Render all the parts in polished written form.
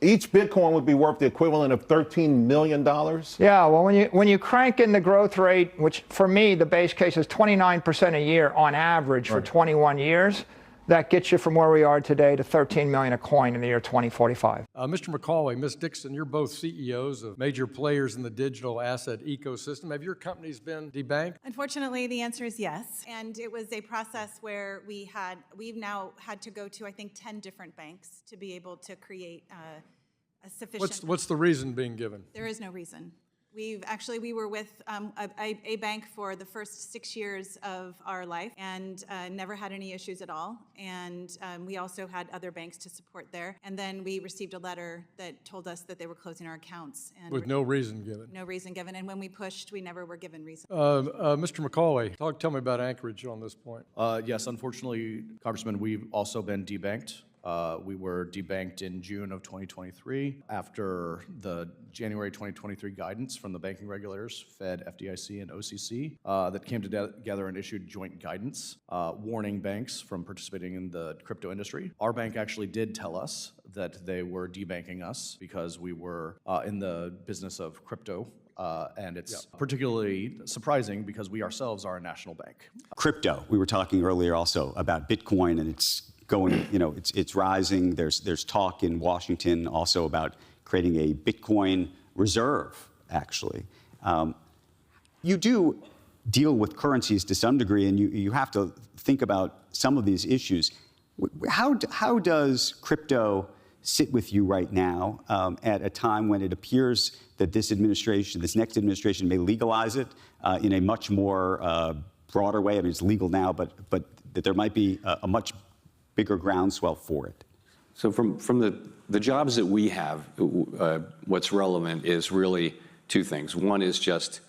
each Bitcoin would be worth the equivalent of $13 million? Yeah, well, when you crank in the growth rate, which for me, the base case is 29% a year on average for 21 years, that gets you from where we are today to 13 million a coin in the year 2045. Mr. McCauley, Ms. Dixon, you're both CEOs of major players in the digital asset ecosystem. Have your companies been debanked? Unfortunately, the answer is yes. And it was a process where we've now had to go to, I think, 10 different banks to be able to create a sufficient... What's the reason being given? There is no reason. We were with a bank for the first 6 years of our life and never had any issues at all. And we also had other banks to support there. And then we received a letter that told us that they were closing our accounts. And with no reason given? No reason given. And when we pushed, we never were given reason. Mr. McCauley, tell me about Anchorage on this point. Yes, unfortunately, Congressman, we've also been debanked. We were debanked in June of 2023 after the January 2023 guidance from the banking regulators, Fed, FDIC, and OCC, that came together and issued joint guidance warning banks from participating in the crypto industry. Our bank actually did tell us that they were debanking us because we were in the business of crypto. And it's particularly surprising because we ourselves are a national bank. Crypto, we were talking earlier also about Bitcoin, and it's going, it's rising. There's talk in Washington also about creating a Bitcoin reserve, actually. You do deal with currencies to some degree, and you have to think about some of these issues. How does crypto sit with you right now at a time when it appears that this next administration may legalize it in a much more broader way? I mean, it's legal now, but that there might be a much bigger groundswell for it? So from the jobs that we have, what's relevant is really two things. One is just,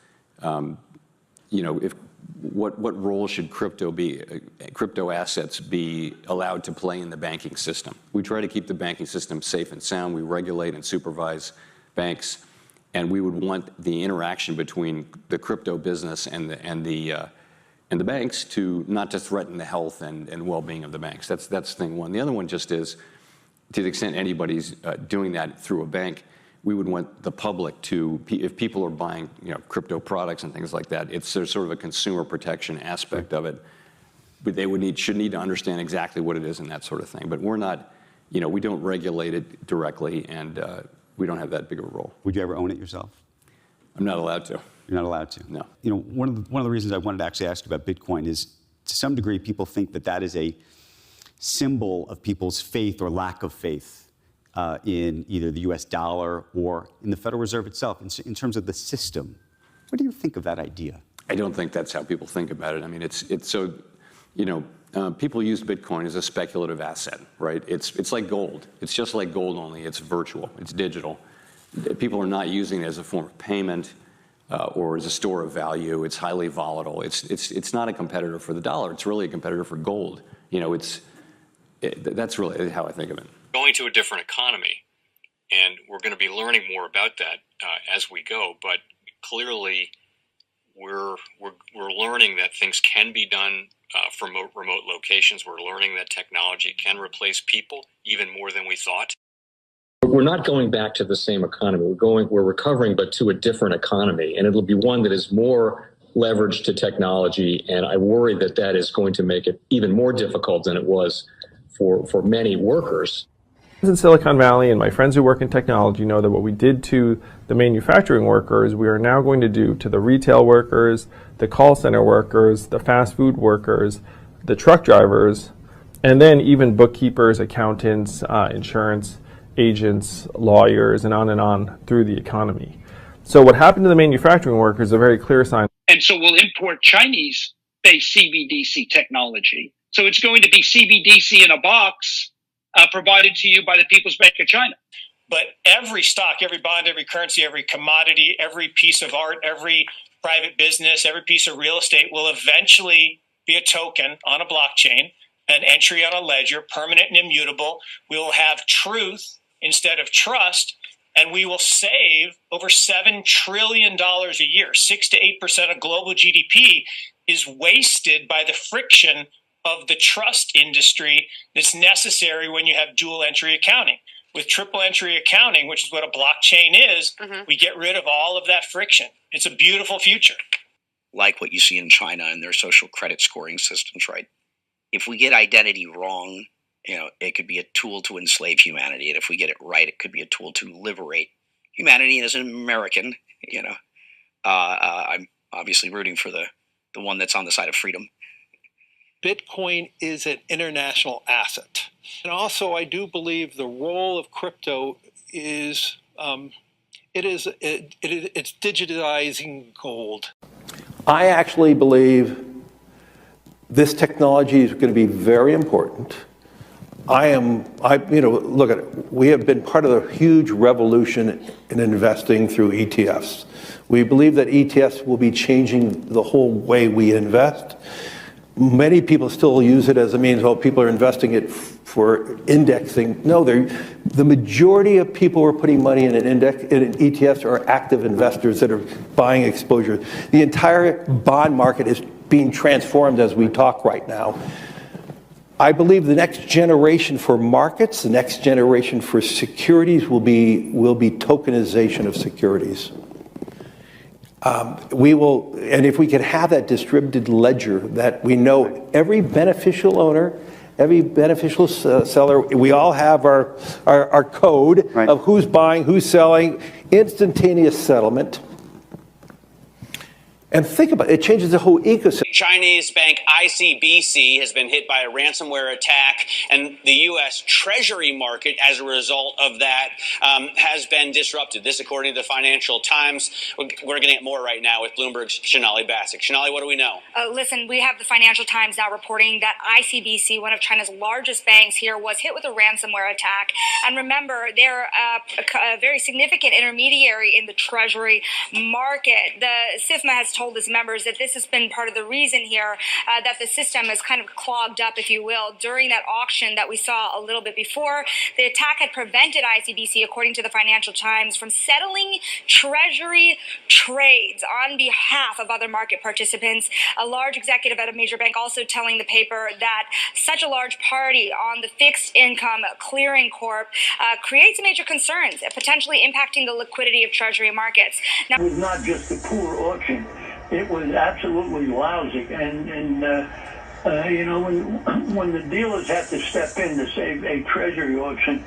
what role should crypto assets be allowed to play in the banking system? We try to keep the banking system safe and sound. We regulate and supervise banks, and we would want the interaction between the crypto business and the banks to not to threaten the health and well-being of the banks. That's thing one. The other one just is, to the extent anybody's doing that through a bank, we would want the public to, if people are buying crypto products and things like that, there's sort of a consumer protection aspect of it. But they should need to understand exactly what it is and that sort of thing. But we're not, we don't regulate it directly, and we don't have that big of a role. Would you ever own it yourself? I'm not allowed to. You're not allowed to? No. One of the reasons I wanted to actually ask you about Bitcoin is, to some degree, people think that is a symbol of people's faith or lack of faith in either the U.S. dollar or in the Federal Reserve itself, in terms of the system. What do you think of that idea? I don't think that's how people think about it. I mean, it's so, people use Bitcoin as a speculative asset, right? It's like gold. It's just like gold, only it's virtual. It's digital. People are not using it as a form of payment or as a store of value. It's highly volatile. It's not a competitor for the dollar. It's really a competitor for gold. That's really how I think of it. Going to a different economy, and we're going to be learning more about that as we go. But clearly, we're learning that things can be done from remote locations. We're learning that technology can replace people even more than we thought. We're not going back to the same economy. We're recovering, but to a different economy, and it'll be one that is more leveraged to technology. And I worry that is going to make it even more difficult than it was for many workers. In Silicon Valley, and my friends who work in technology know that what we did to the manufacturing workers, we are now going to do to the retail workers, the call center workers, the fast food workers, the truck drivers, and then even bookkeepers, accountants, insurance agents, lawyers, and on through the economy. So what happened to the manufacturing workers is a very clear sign. And so we'll import Chinese-based CBDC technology. So it's going to be CBDC in a box provided to you by the People's Bank of China. But every stock, every bond, every currency, every commodity, every piece of art, every private business, every piece of real estate will eventually be a token on a blockchain, an entry on a ledger, permanent and immutable. We will have truth instead of trust, and we will save over $7 trillion a year. 6 to 8% of global GDP is wasted by the friction of the trust industry that's necessary when you have dual entry accounting. with triple entry accounting, which is what a blockchain is, we get rid of all of that friction. It's a beautiful future. Like what you see in China and their social credit scoring systems, right? If we get identity wrong, it could be a tool to enslave humanity. And if we get it right, it could be a tool to liberate humanity. And as an American, I'm obviously rooting for the one that's on the side of freedom. Bitcoin is an international asset. And also, I do believe the role of crypto is it's digitizing gold. I actually believe this technology is going to be very important. Look at it. We have been part of the huge revolution in investing through ETFs. We believe that ETFs will be changing the whole way we invest. Many people still use it as a means, people are investing it for indexing. No, the majority of people who are putting money in ETFs are active investors that are buying exposure. The entire bond market is being transformed as we talk right now. I believe the next generation for markets, the next generation for securities will be tokenization of securities. And if we could have that distributed ledger that we know every beneficial owner, every beneficial seller, we all have our code of who's buying, who's selling, instantaneous settlement. And think about it, it changes the whole ecosystem. Chinese bank ICBC has been hit by a ransomware attack, and the U.S. Treasury market, as a result of that, has been disrupted. This, according to the Financial Times. We're getting at more right now with Bloomberg's Shonali Bassick. Shonali, what do we know? Listen, we have the Financial Times now reporting that ICBC, one of China's largest banks here, was hit with a ransomware attack. And remember, they're a very significant intermediary in the Treasury market. The SIFMA has told its members that this has been part of the reason here that the system is kind of clogged up, if you will, during that auction that we saw a little bit before. The attack had prevented ICBC, according to the Financial Times, from settling Treasury trades on behalf of other market participants. A large executive at a major bank also telling the paper that such a large party on the fixed income clearing corp creates major concerns, potentially impacting the liquidity of Treasury markets. Now, it was not just a poor auction. It was absolutely lousy, and when the dealers have to step in to save a Treasury auction,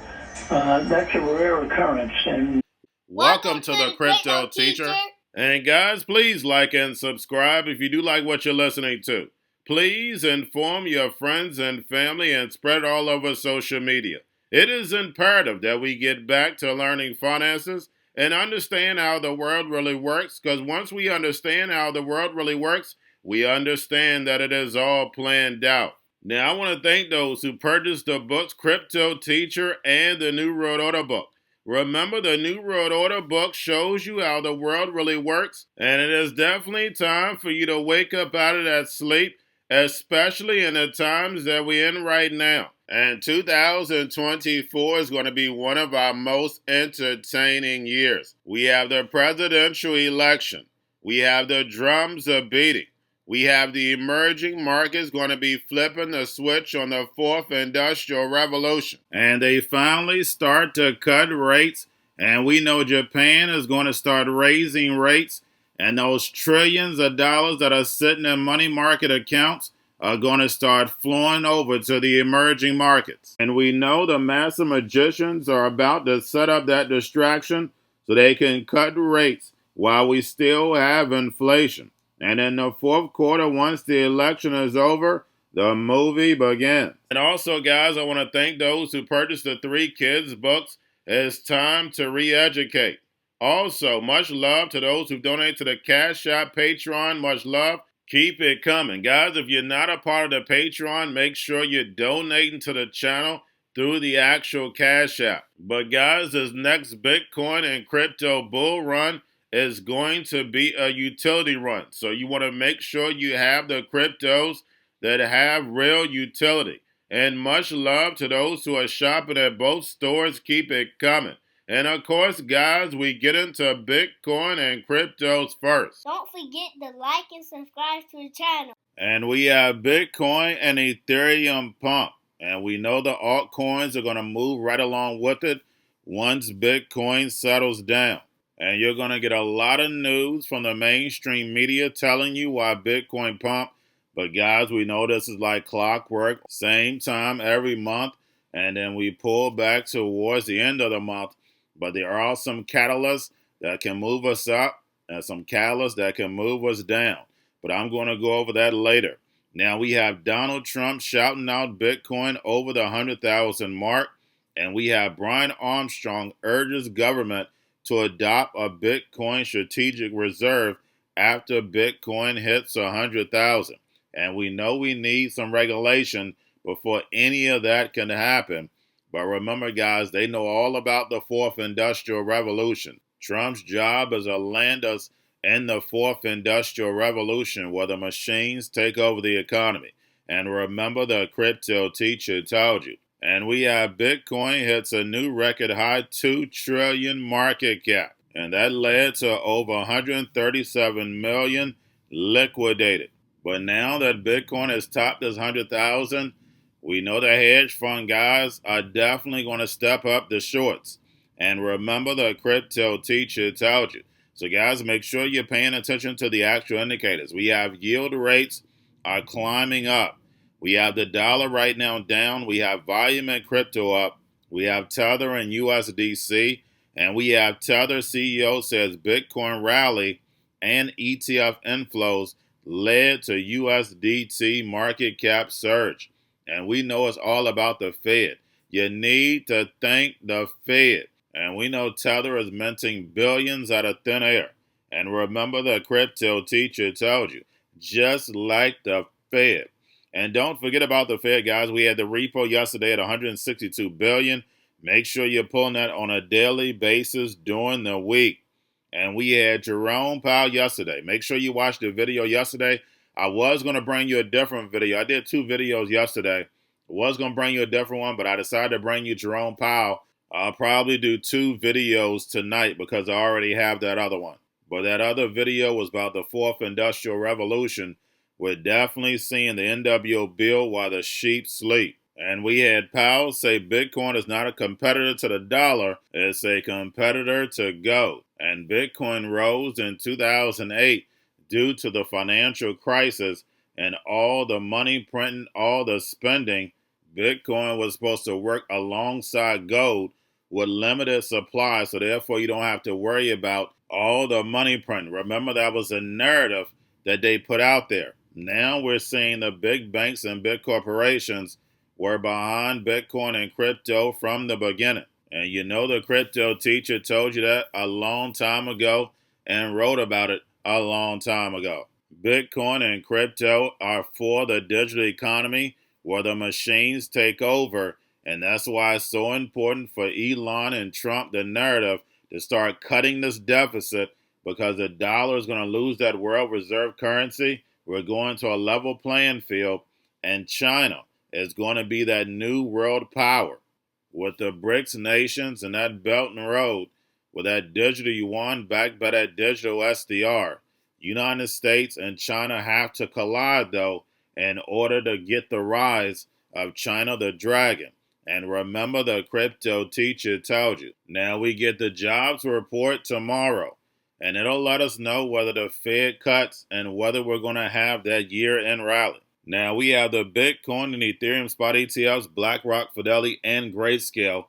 that's a rare occurrence. And welcome to the Crypto Teacher. And guys, please like and subscribe if you do like what you're listening to. Please inform your friends and family and spread it all over social media. It is imperative that we get back to learning finances and understand how the world really works, because once we understand how the world really works, we understand that it is all planned out. Now, I want to thank those who purchased the books Cryptoteacher and the New World Order book. Remember, the New World Order book shows you how the world really works, and it is definitely time for you to wake up out of that sleep, especially in the times that we're in right now. And 2024 is going to be one of our most entertaining years. We have the presidential election. We have the drums are beating. We have the emerging markets going to be flipping the switch on the fourth industrial revolution. And they finally start to cut rates. And we know Japan is going to start raising rates. And those trillions of dollars that are sitting in money market accounts are going to start flowing over to the emerging markets. And we know the master magicians are about to set up that distraction so they can cut rates while we still have inflation. And in the fourth quarter, once the election is over, the movie begins. And also, guys, I want to thank those who purchased the 3 Kids books. It's time to re-educate. Also, much love to those who donate to the Cash App, Patreon. Much love. Keep it coming. Guys, if you're not a part of the Patreon, make sure you're donating to the channel through the actual Cash App. But guys, this next Bitcoin and crypto bull run is going to be a utility run. So you want to make sure you have the cryptos that have real utility. And much love to those who are shopping at both stores. Keep it coming. And of course, guys, we get into Bitcoin and cryptos first. Don't forget to like and subscribe to the channel. And we have Bitcoin and Ethereum pump. And we know the altcoins are going to move right along with it. once Bitcoin settles down. And you're going to get a lot of news from the mainstream media telling you why Bitcoin pumped. But guys, we know this is like clockwork, same time every month, and then we pull back towards the end of the month. But there are some catalysts that can move us up and some catalysts that can move us down. But I'm going to go over that later. Now we have Donald Trump shouting out Bitcoin over the 100,000 mark, and we have Brian Armstrong urges government to adopt a Bitcoin strategic reserve after Bitcoin hits 100,000. And we know we need some regulation before any of that can happen. But remember, guys, they know all about the fourth industrial revolution. Trump's job is to land us in the fourth industrial revolution where the machines take over the economy. And remember, the crypto teacher told you. And we have Bitcoin hits a new record high 2 trillion market cap. And that led to over 137 million liquidated. But now that Bitcoin has topped this 100,000, we know the hedge fund guys are definitely going to step up the shorts. And remember, the crypto teacher told you. So guys, make sure you're paying attention to the actual indicators. We have yield rates are climbing up. We have the dollar right now down. We have volume in crypto up. We have Tether and USDC. And we have Tether CEO says Bitcoin rally and ETF inflows led to USDT market cap surge. And we know it's all about the Fed. You need to thank the Fed. And we know Tether is minting billions out of thin air. And remember, the crypto teacher told you, just like the Fed. And don't forget about the Fed, guys. We had the repo yesterday at 162 billion. Make sure you're pulling that on a daily basis during the week. And we had Jerome Powell yesterday. Make sure you watch the video yesterday. I was going to bring you a different video. I did 2 videos yesterday. I was going to bring you a different one, but I decided to bring you Jerome Powell. I'll probably do 2 videos tonight because I already have that other one. But that other video was about the fourth industrial revolution. We're definitely seeing the NWO build while the sheep sleep. And we had Powell say Bitcoin is not a competitor to the dollar, it's a competitor to gold. And Bitcoin rose in 2008 due to the financial crisis and all the money printing, all the spending. Bitcoin was supposed to work alongside gold with limited supply, so therefore you don't have to worry about all the money printing. Remember, that was a narrative that they put out there. Now we're seeing the big banks and big corporations were behind Bitcoin and crypto from the beginning. And you know the crypto teacher told you that a long time ago and wrote about it a long time ago. Bitcoin and crypto are for the digital economy where the machines take over. And that's why it's so important for Elon and Trump, the narrative, to start cutting this deficit because the dollar is going to lose that world reserve currency. We're going to a level playing field, and China is going to be that new world power with the BRICS nations and that Belt and Road with that digital yuan backed by that digital SDR. United States and China have to collide, though, in order to get the rise of China the Dragon. And remember, the crypto teacher told you. Now we get the jobs report tomorrow. And it'll let us know whether the Fed cuts and whether we're going to have that year-end rally. Now we have the Bitcoin and Ethereum spot ETFs, BlackRock, Fidelity, and Grayscale.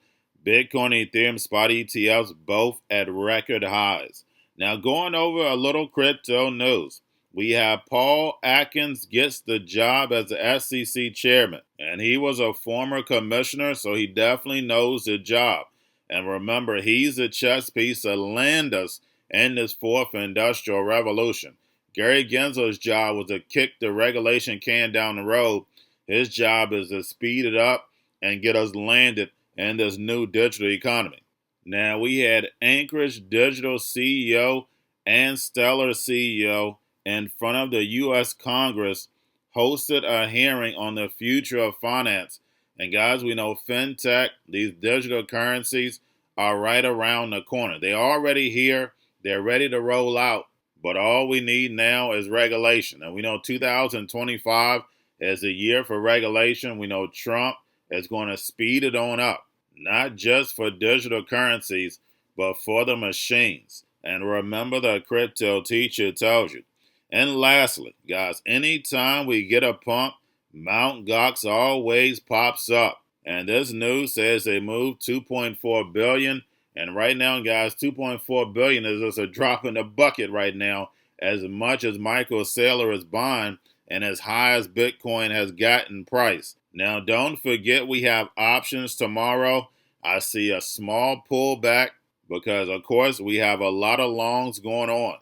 Bitcoin and Ethereum spot ETFs both at record highs. Now going over a little crypto news. We have Paul Atkins gets the job as the SEC chairman. And he was a former commissioner, so he definitely knows the job. And remember, he's a chess piece to land us in this fourth industrial revolution. Gary Gensler's job was to kick the regulation can down the road. His job is to speed it up and get us landed in this new digital economy. Now, we had Anchorage Digital CEO and Stellar CEO in front of the U.S. Congress hosted a hearing on the future of finance. And guys, we know fintech, these digital currencies are right around the corner. They're already here. They're ready to roll out. But all we need now is regulation. And we know 2025 is a year for regulation. We know Trump is going to speed it on up. not just for digital currencies, but for the machines. And remember, the crypto teacher tells you. And lastly, guys, anytime we get a pump, Mt. Gox always pops up. And this news says they moved 2.4 billion. And right now, guys, 2.4 billion is just a drop in the bucket right now, as much as Michael Saylor is buying and as high as Bitcoin has gotten priced. Now, don't forget we have options tomorrow. I see a small pullback because, of course, we have a lot of longs going on.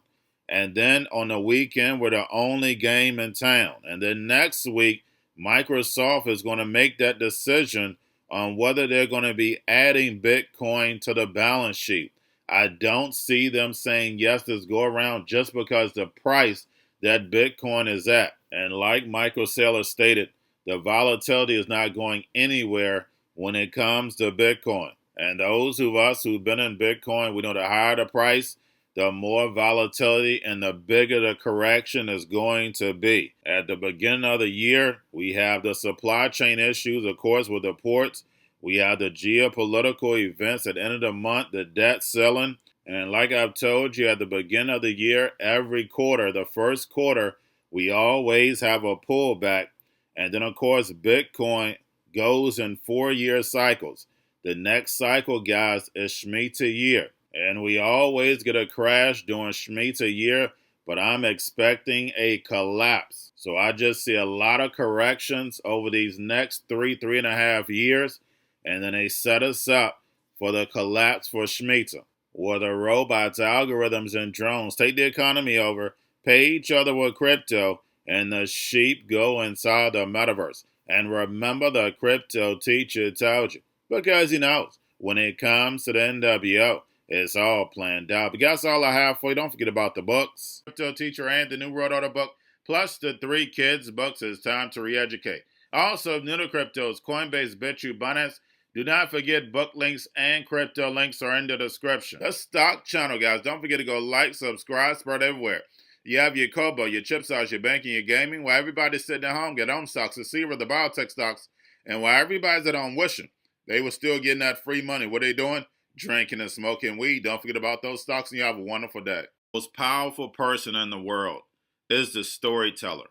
And then on the weekend, we're the only game in town. And then next week, Microsoft is going to make that decision on whether they're going to be adding Bitcoin to the balance sheet. I don't see them saying yes this go around just because the price that Bitcoin is at. And like Michael Saylor stated, the volatility is not going anywhere when it comes to Bitcoin. And those of us who've been in Bitcoin, we know the higher the price, the more volatility and the bigger the correction is going to be. At the beginning of the year, we have the supply chain issues, of course, with the ports. We have the geopolitical events at the end of the month, the debt ceiling. And like I've told you, at the beginning of the year, every quarter, the first quarter, we always have a pullback. And then, of course, Bitcoin goes in 4-year cycles. The next cycle, guys, is Shemitah year. And we always get a crash during Shemitah year, but I'm expecting a collapse. So I just see a lot of corrections over these next 3.5 years, and then they set us up for the collapse for Shemitah, where the robots, algorithms, and drones take the economy over, pay each other with crypto, and the sheep go inside the metaverse. And remember, the crypto teacher told you, because he knows when it comes to the NWO, it's all planned out. But that's all I have for you. Don't forget about the books, Crypto Teacher, and the New World Order book, plus the 3 kids books. It's time to re-educate. Also, new to cryptos, Coinbase, Bitrue, Binance. Do not forget book links and crypto links are in the description. The stock channel, guys. Don't forget to go like, subscribe, spread everywhere. You have your Kobo, your chip stocks, your banking, your gaming. While everybody's sitting at home, get home stocks, the Seaver, the biotech stocks. And while everybody's at home wishing they were still getting that free money, what are they doing? Drinking and smoking weed. Don't forget about those stocks, and you have a wonderful day. The most powerful person in the world is the storyteller.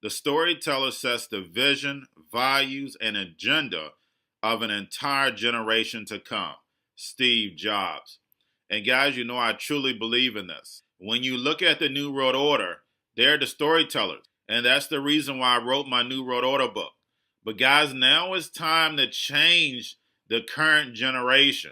The storyteller sets the vision, values, and agenda of an entire generation to come. Steve Jobs. And guys, you know I truly believe in this. When you look at the New World Order, they're the storytellers. And that's the reason why I wrote my New World Order book. But guys, now it's time to change the current generation.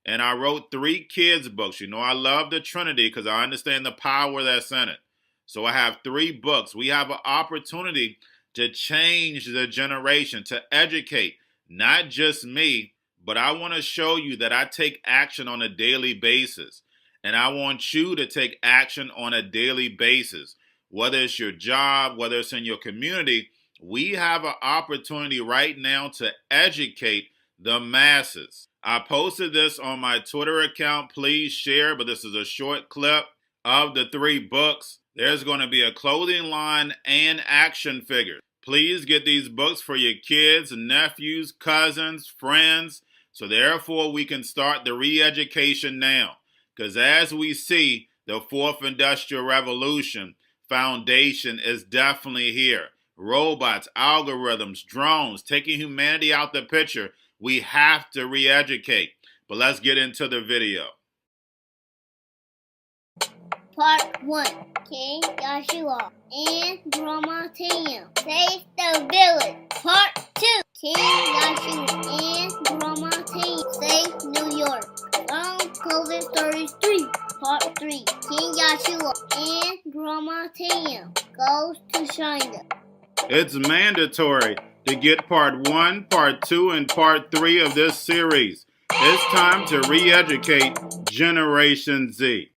And I wrote 3 kids books. You know, I love the Trinity because I understand the power that's in it. So I have 3 books. We have an opportunity to change the generation, to educate, not just me, but I want to show you that I take action on a daily basis. And I want you to take action on a daily basis. Whether it's your job, whether it's in your community, we have an opportunity right now to educate the masses. I posted this on my Twitter account. Please share, but this is a short clip of the 3 books. There's going to be a clothing line and action figures. Please get these books for your kids, nephews, cousins, friends, so therefore we can start the re-education now. Because as we see, the 4th Industrial Revolution foundation is definitely here. Robots, algorithms, drones, taking humanity out the picture. We have to re-educate. But let's get into the video. Part 1. King Joshua and Drama Team save the village. Part 2. King Joshua and Drama Team save New York from COVID-33. Part 3. King Joshua and Drama Team goes to China. It's mandatory to get part 1, part 2, and part 3 of this series. It's time to re-educate Generation Z.